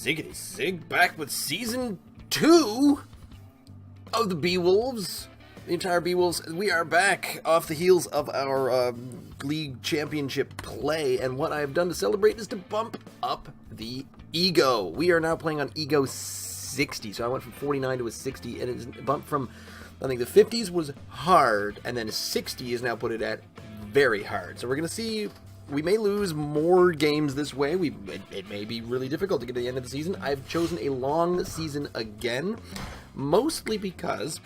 Ziggity Zig back with Season 2 of the Beewolves. The entire Beewolves. We are back off the heels of our League Championship play, and what I have done to celebrate is to bump up the ego. We are now playing on ego 60, so I went from 49 to a 60, and it's bumped from, I think the 50s was hard, and then 60 is now put it at very hard. So we're going to see, we may lose more games this way. It may be really difficult to get to the end of the season. I've chosen a long season again, mostly because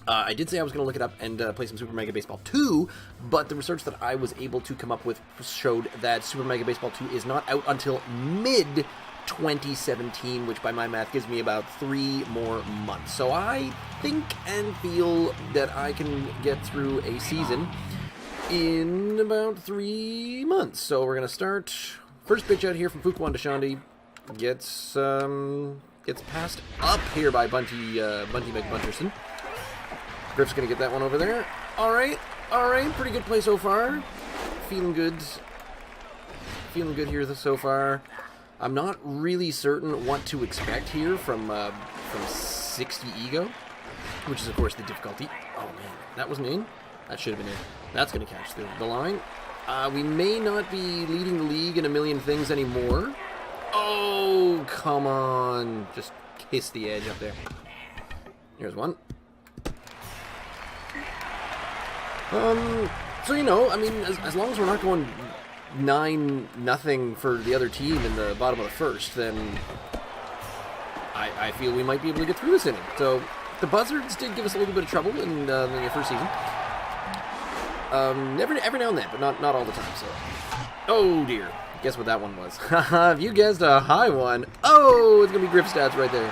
I did say I was going to look it up and play some Super Mega Baseball 2, but the research that I was able to come up with showed that Super Mega Baseball 2 is not out until mid-2017, which by my math gives me about 3 more months. So I think and feel that I can get through a season in about 3 months. So we're going to start. First pitch out here from Fuquan Deshandi gets passed up here by Bunty McBunterson. Griff's going to get that one over there. All right. Pretty good play so far. Feeling good here so far. I'm not really certain what to expect here from 60 ego, which is, of course, the difficulty. Oh, man. That wasn't in. That should have been in. That's going to catch the line. We may not be leading the league in a million things anymore. Oh, come on. Just kiss the edge up there. Here's one. So, you know, I mean, as long as we're not going 9-0 for the other team in the bottom of the first, then I feel we might be able to get through this inning. So, the Buzzards did give us a little bit of trouble in the first season. Every now and then, but not all the time, so. Oh, dear. Guess what that one was? If you guessed a high one, oh, it's going to be Griff stats right there.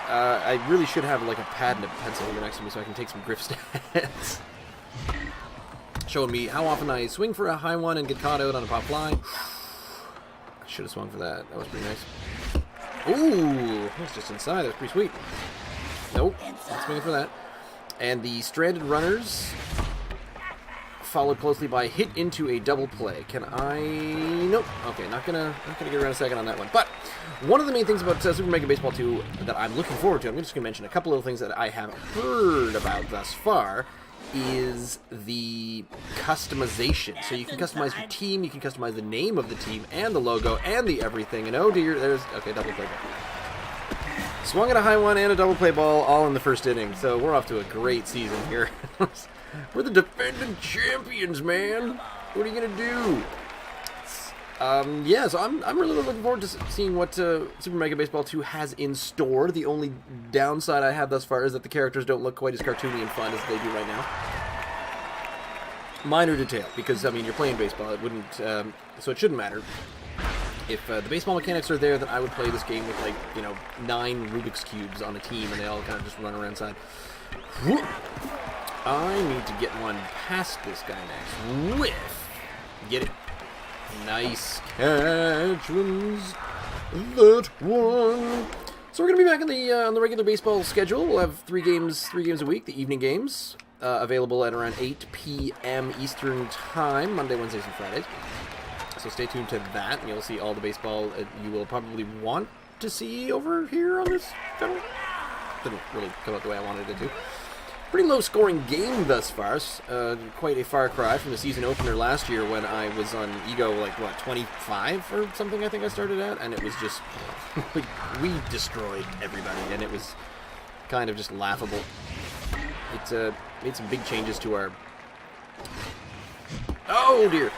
I really should have, like, a pad and a pencil over next to me so I can take some Griff stats. Showing me how often I swing for a high one and get caught out on a pop fly. I should have swung for that. That was pretty nice. Ooh, that was just inside. That was pretty sweet. Nope, not swinging for that. And the stranded runners followed closely by hit into a double play. Can I? Nope. Okay, not gonna get around a second on that one. But one of the main things about Super Mega Baseball 2 that I'm looking forward to, I'm just gonna mention a couple of things that I have heard about thus far, is the customization. So you can customize your team, you can customize the name of the team, and the logo, and the everything. And oh dear, there's, okay, double play ball. Swung at a high one and a double play ball all in the first inning. So we're off to a great season here. We're the defending champions, man. What are you gonna do? Yeah, so I'm really looking forward to seeing what Super Mega Baseball 2 has in store. The only downside I have thus far is that the characters don't look quite as cartoony and fun as they do right now. Minor detail, because, I mean, you're playing baseball. It wouldn't, so it shouldn't matter. If the baseball mechanics are there, then I would play this game with, like, you know, 9 Rubik's Cubes on a team, and they all kind of just run around inside. I need to get one past this guy next. Whiff! Get it. Nice catch wins that one. So we're gonna be back on the regular baseball schedule. We'll have three games a week. The evening games available at around 8 p.m. Eastern Time, Monday, Wednesdays, and Fridays. So stay tuned to that, and you'll see all the baseball you will probably want to see over here on this channel. Didn't really come out the way I wanted it to. Pretty low-scoring game thus far. Quite a far cry from the season opener last year when I was on Ego, like, what, 25 or something I think I started at? And it was just, we destroyed everybody, and it was kind of just laughable. It made some big changes to our, oh dear,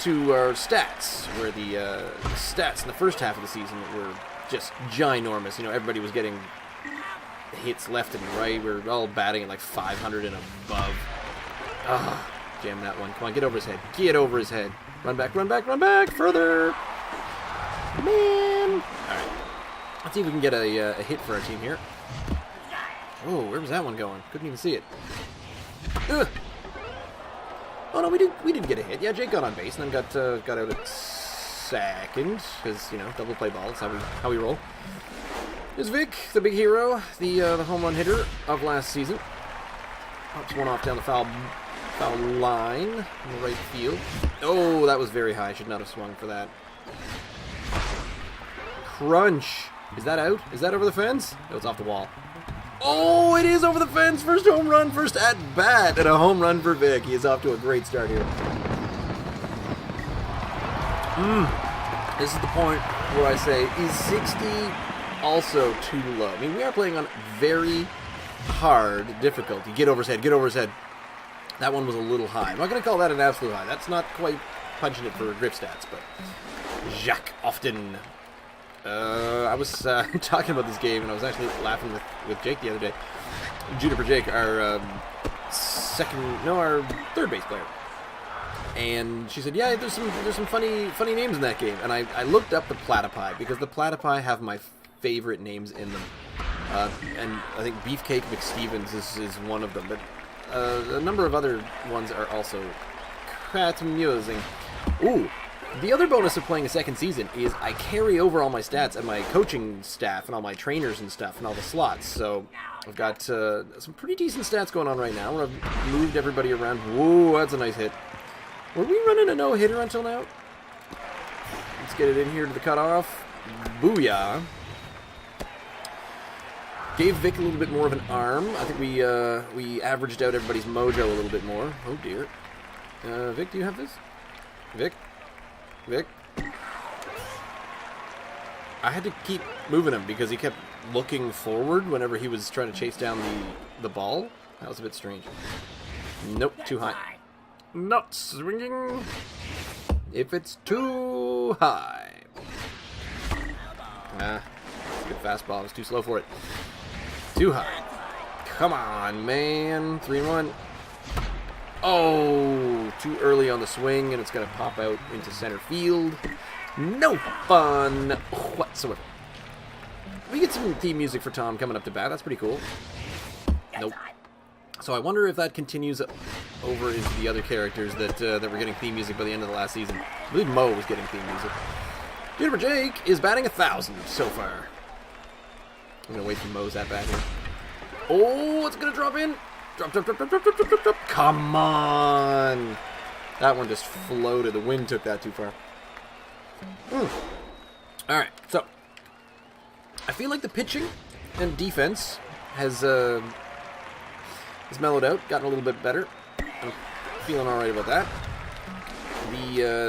to our stats, where the stats in the first half of the season were just ginormous. You know, everybody was getting hits left and right. We're all batting at like 500 and above. Jam that one. Come on, get over his head. Get over his head. Run back, run back, run back. Further. Man. All right. Let's see if we can get a hit for our team here. Oh, where was that one going? Couldn't even see it. Ugh. Oh, no, we did get a hit. Yeah, Jake got on base and then got out at second. Because, you know, double play ball. That's how we roll. There's Vic, the big hero, the home run hitter of last season. Pops one off down the foul line in the right field. Oh, that was very high. Should not have swung for that. crunch. Is that out? Is that over the fence? No, it's off the wall. Oh, it is over the fence. First home run, first at bat, and a home run for Vic. He is off to a great start here. This is the point where I say, is 60 also too low? I mean, we are playing on very hard difficulty. Get over his head, get over his head. That one was a little high. I'm not going to call that an absolute high. That's not quite punching it for grip stats, but Jacques often. I was talking about this game, and I was actually laughing with Jake the other day. Juniper Jake, our third base player. And she said, yeah, there's some funny names in that game. And I looked up the platypi, because the platypi have my favorite names in them. And I think Beefcake McStevens is one of them. But a number of other ones are also quite amusing. Ooh, the other bonus of playing a second season is I carry over all my stats and my coaching staff and all my trainers and stuff and all the slots. So I've got some pretty decent stats going on right now, where I've moved everybody around. Whoa, that's a nice hit. Were we running a no-hitter until now? Let's get it in here to the cutoff. Booyah. Gave Vic a little bit more of an arm. I think we averaged out everybody's mojo a little bit more. Oh, dear. Vic, do you have this? Vic? Vic? I had to keep moving him because he kept looking forward whenever he was trying to chase down the ball. That was a bit strange. Nope, too high. Not swinging if it's too high. It's a good fastball. It's too slow for it. Too high. Come on, man. 3-1. Oh, too early on the swing, and it's going to pop out into center field. No fun whatsoever. We get some theme music for Tom coming up to bat. That's pretty cool. Nope. So I wonder if that continues over into the other characters that were getting theme music by the end of the last season. I believe Mo was getting theme music. Juniper Jake is batting 1,000 so far. I'm going to wait for Mo's at bat here. Oh, it's going to drop in. Drop. Come on. That one just floated. The wind took that too far. Alright, so I feel like the pitching and defense has mellowed out, gotten a little bit better. I'm feeling alright about that.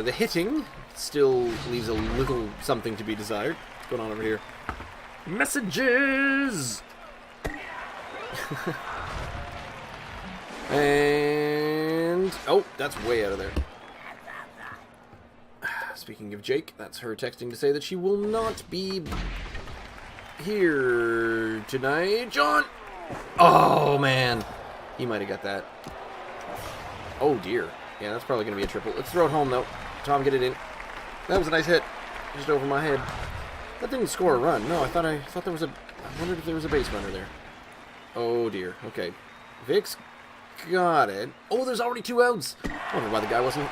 The hitting still leaves a little something to be desired. What's going on over here? Messages! And oh, that's way out of there. Speaking of Jake, that's her texting to say that she will not be here tonight. John! Oh, man. He might have got that. Oh, dear. Yeah, that's probably going to be a triple. Let's throw it home, though. Tom, get it in. That was a nice hit. Just over my head. That didn't score a run. No, I thought there was a... I wondered if there was a base runner there. Oh, dear. Okay. Vic's got it. Oh, there's already 2 outs. I wonder why the guy wasn't...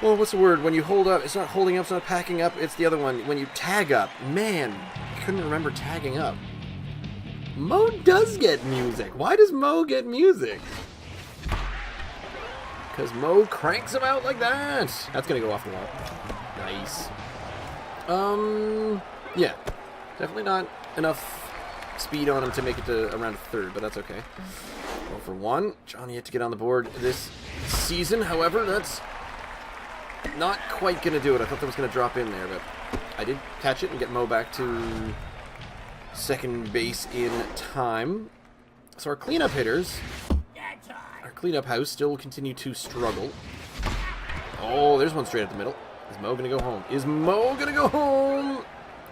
Well, what's the word? When you hold up, it's not holding up, it's not packing up, it's the other one. When you tag up. Man, I couldn't remember tagging up. Mo does get music. Why does Mo get music? Because Mo cranks him out like that. That's going to go off the wall. Nice. Yeah. Definitely not enough speed on him to make it to around a third, but that's okay. 1 for 1. Johnny yet to get on the board this season. However, that's not quite going to do it. I thought that was going to drop in there, but I did catch it and get Mo back to second base in time. So our cleanup hitters, our cleanup house, still continue to struggle. Oh, there's one straight up the middle. Is Mo going to go home? Is Mo going to go home?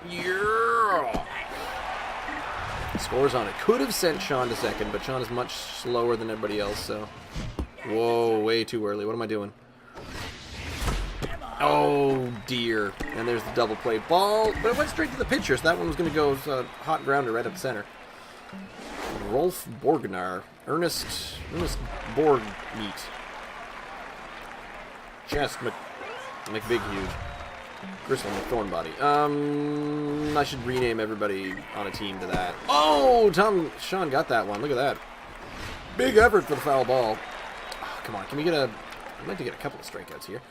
Yeah! Scores on it. Could have sent Sean to second, but Sean is much slower than everybody else, so... Whoa, way too early. What am I doing? Oh, dear. And there's the double play ball. But it went straight to the pitcher, so that one was going to go as a hot grounder right up the center. Rolf Borgnar. Ernest Borg meet. Chest McBig huge. Gristle McThornbody. I should rename everybody on a team to that. Oh, Sean got that one. Look at that. Big effort for the foul ball. Oh, come on, can we get a... I'd like to get a couple of strikeouts here.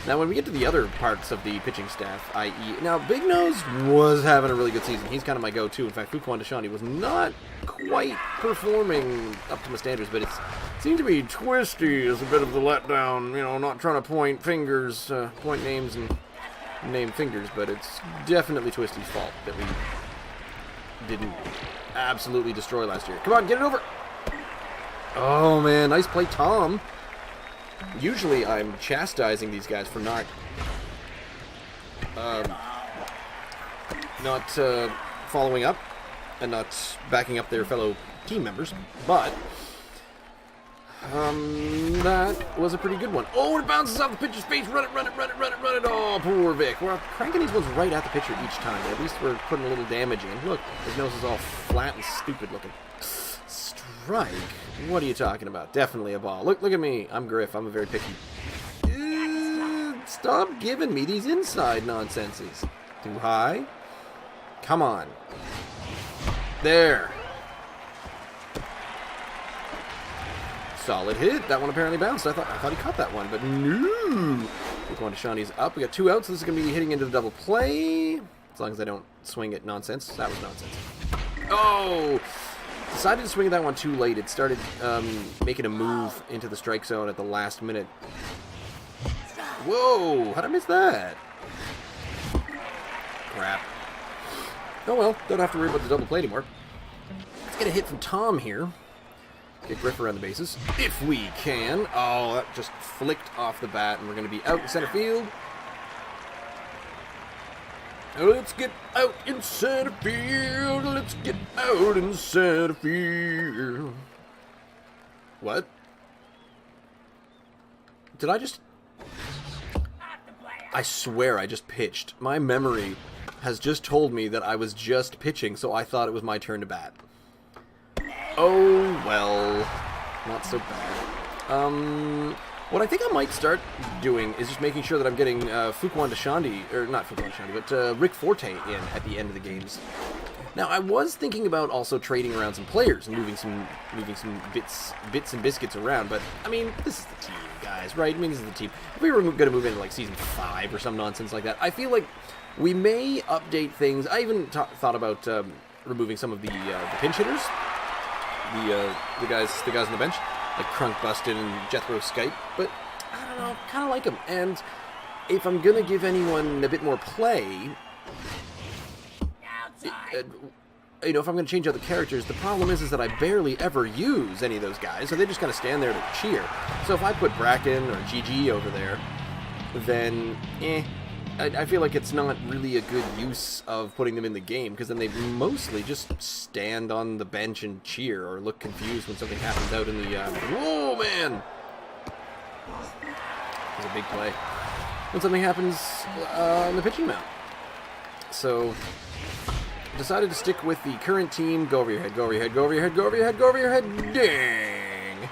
Now, when we get to the other parts of the pitching staff, i.e., now Big Nose was having a really good season. He's kind of my go-to. In fact, Fuquan Deshani was not quite performing up to my standards, but it seemed to be Twisty as a bit of the letdown. You know, not trying to point fingers, point names and name fingers, but it's definitely Twisty's fault that we didn't absolutely destroy last year. Come on, get it over. Oh, man, nice play, Tom. Usually I'm chastising these guys for not following up and not backing up their fellow team members, but that was a pretty good one. Oh, it bounces off the pitcher's face. Run it. Oh, poor Vic. We're cranking these ones right at the pitcher each time. At least we're putting a little damage in. Look, his nose is all flat and stupid looking. Strike? What are you talking about? Definitely a ball. Look at me. I'm Griff. I'm a very picky. Stop giving me these inside nonsenses. Too high? Come on. There. Solid hit. That one apparently bounced. I thought he caught that one, but no. We're going to Shawnee's up. We got 2 outs, so this is going to be hitting into the double play. As long as I don't swing at nonsense. That was nonsense. Oh! Decided to swing that one too late. It started making a move into the strike zone at the last minute. Whoa! How'd I miss that? Crap. Oh well, don't have to worry about the double play anymore. Let's get a hit from Tom here. Get Griff around the bases, if we can. Oh, that just flicked off the bat, and we're going to be out in center field. Let's get out in center field. Let's get out in center field. What? Did I just... I swear I just pitched. My memory has just told me that I was just pitching, so I thought it was my turn to bat. Oh, well. Not so bad. What I think I might start doing is just making sure that I'm getting Fuquan Deshani, or not Fuquan Deshani, but Rick Forte in at the end of the games. Now, I was thinking about also trading around some players and moving some bits and biscuits around, but, I mean, this is the team, guys, right? I mean, this is the team. If we were going to move into, like, Season 5 or some nonsense like that, I feel like we may update things. I even thought about removing some of the pinch hitters, the guys on the bench, like Crunk Bustin and Jethro Skype, but I don't know, kind of like them. And if I'm going to give anyone a bit more play, you know, if I'm going to change out the characters, the problem is that I barely ever use any of those guys, so they just kind of stand there to cheer. So if I put Bracken or GG over there, then, I feel like it's not really a good use of putting them in the game, because then they mostly just stand on the bench and cheer or look confused when something happens out in the... Whoa, man! It's a big play. When something happens on the pitching mound. So, decided to stick with the current team. Go over your head, go over your head, go over your head, go over your head, go over your head. Dang!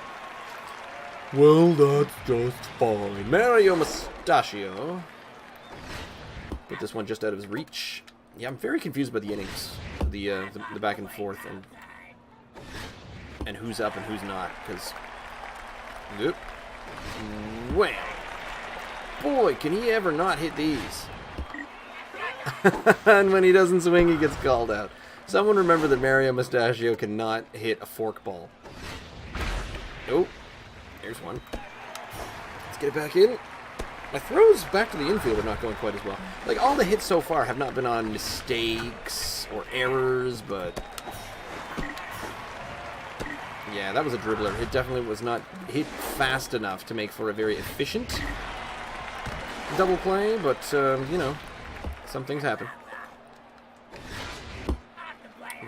Well, that's just fine. Mario Mustachio. Put this one just out of his reach. Yeah, I'm very confused by the innings, the back and forth, and who's up and who's not. Because, whoop, wham! Boy, can he ever not hit these? And when he doesn't swing, he gets called out. Someone remember that Mario Mustachio cannot hit a forkball. Nope. There's one. Let's get it back in. My throws back to the infield are not going quite as well. Like, all the hits so far have not been on mistakes or errors, but... yeah, that was a dribbler. It definitely was not hit fast enough to make for a very efficient double play, but, you know, some things happen.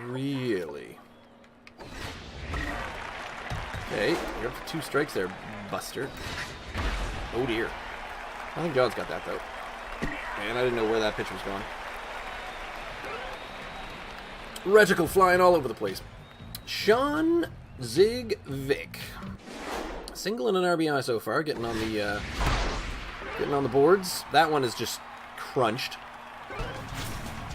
Really? Okay, you're up to 2 strikes there, Buster. Oh, dear. I think John's got that, though. Man, I didn't know where that pitch was going. Reticle flying all over the place. Sean Zig Vic. Single and an RBI so far, getting on the boards. That one is just crunched.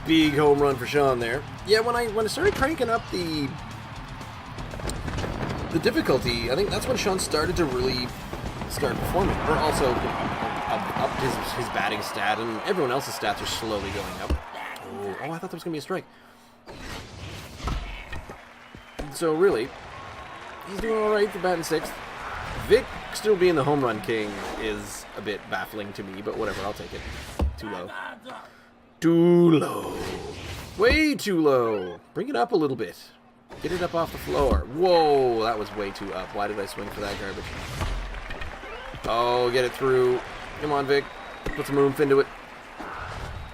Big home run for Sean there. Yeah, when I started cranking up the difficulty, I think that's when Sean started to really start performing. Or also, his batting stat, and everyone else's stats are slowly going up. Oh, I thought that was going to be a strike. So really, he's doing all right for batting 6th. Vic still being the home run king is a bit baffling to me, but whatever, I'll take it. Too low. Too low. Way too low. Bring it up a little bit. Get it up off the floor. Whoa, that was way too up. Why did I swing for that garbage? Oh, get it through. Come on, Vic. Put some oomph into it.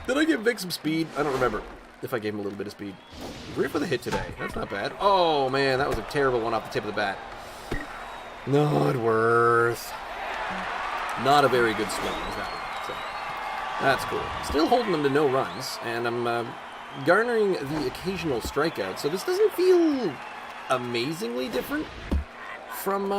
Did I give Vic some speed? I don't remember if I gave him a little bit of speed. Griff with a hit today. That's not bad. Oh, man, that was a terrible one off the tip of the bat. Not worth. Not a very good swing, is that one. So, that's cool. Still holding them to no runs, and I'm garnering the occasional strikeout. So this doesn't feel amazingly different from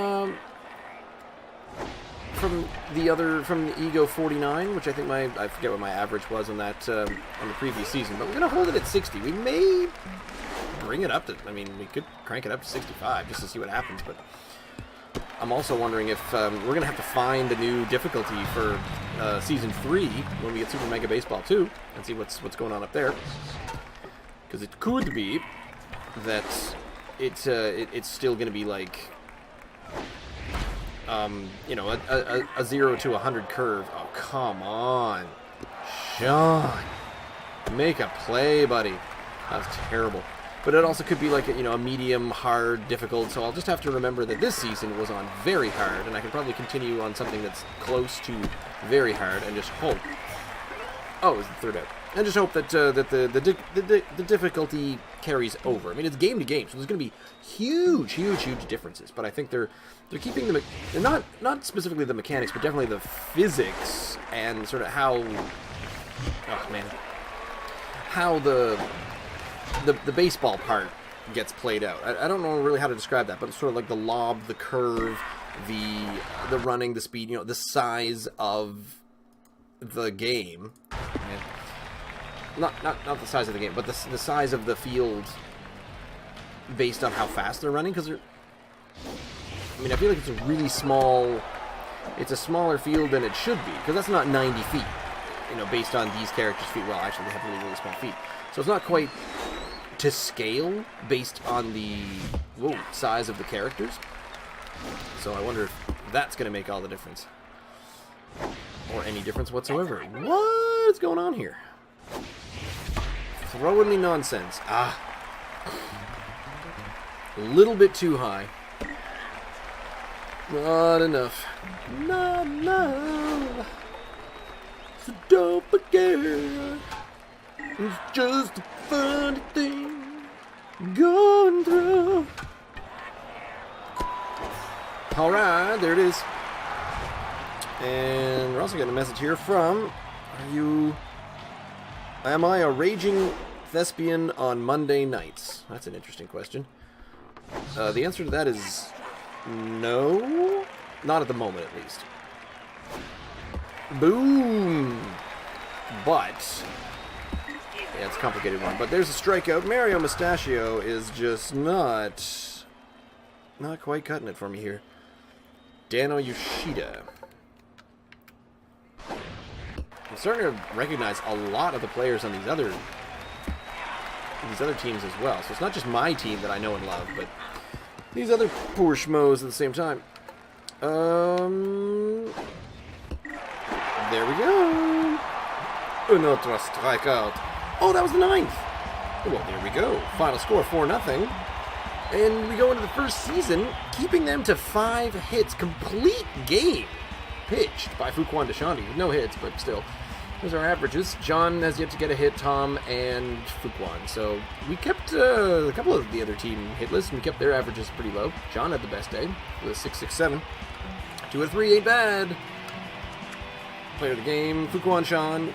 the Ego 49, which I think I forget what my average was on that on the previous season. But we're gonna hold it at 60. We may bring it up to. I mean, we could crank it up to 65 just to see what happens, but. I'm also wondering if we're going to have to find a new difficulty for Season 3 when we get Super Mega Baseball 2 and see what's going on up there. Because it could be that it's still going to be like, you know, a 0 to 100 curve. Oh, come on. Sean. Make a play, buddy. That was terrible. But it also could be like, a medium, hard, difficult, so I'll just have to remember that this season was on very hard, and I can probably continue on something that's close to very hard, and just hope... Oh, it was the third out. And just hope that the difficulty carries over. I mean, it's game to game, so there's going to be huge differences, but I think they're keeping the... They're not specifically the mechanics, but definitely the physics, and sort of how... Oh, man. How the baseball part gets played out. I don't know really how to describe that, but it's sort of like the lob, the curve, the running, the speed, the size of the game. Not the size of the game, but the size of the field based on how fast they're running, because I mean, I feel like it's a really small... It's a smaller field than it should be, because that's not 90 feet, based on these characters' feet. Well, actually, they have really small feet. So it's not quite to scale based on the size of the characters. So I wonder if that's going to make all the difference. Or any difference whatsoever. What's going on here? Throwing me nonsense. A little bit too high. Not enough. Not enough. So don't forget. It's just a funny thing going through. Alright, there it is. And we're also getting a message here from... Am I a raging thespian on Monday nights? That's an interesting question. The answer to that is... No. Not at the moment, at least. Boom! But... Yeah, it's a complicated one. But there's a strikeout. Mario Mustachio is just not quite cutting it for me here. Dano Yoshida. I'm starting to recognize a lot of the players on these other teams as well. So it's not just my team that I know and love, but these other poor schmoes at the same time. There we go. Another strikeout. Oh, that was the 9th. Well, there we go. Final score, 4-0. And we go into the first season, keeping them to 5 hits. Complete game pitched by Fuquan Deshanti. No hits, but still. Those are our averages. John has yet to get a hit, Tom and Fuquan. So we kept a couple of the other team hitless, and we kept their averages pretty low. John had the best day with a 6.67. 2 out of 3 ain't bad. Player of the game, Fuquan, Sean,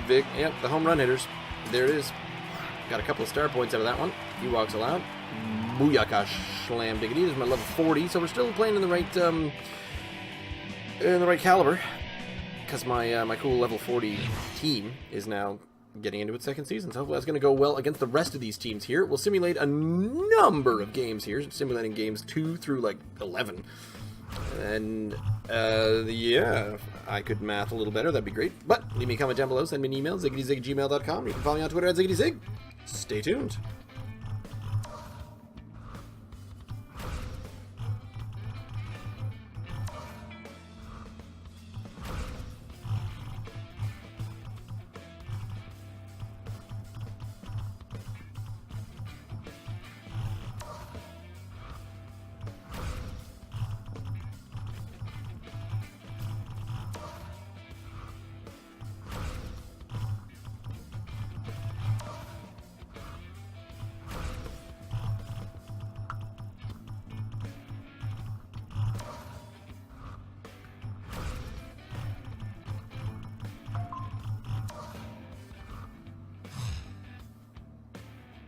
Vic, yep, the home run hitters. There it is. Got a couple of star points out of that one. Few walks allowed. Booyaka slam diggity. There's my level 40, so we're still playing in the right caliber. Because my cool level 40 team is now getting into its second season. So hopefully that's going to go well against the rest of these teams here. We'll simulate a number of games here, simulating games 2 through like 11. And, yeah, if I could math a little better, that'd be great. But leave me a comment down below, send me an email, ziggyzig@gmail.com. You can follow me on Twitter at ziggitysig. Stay tuned.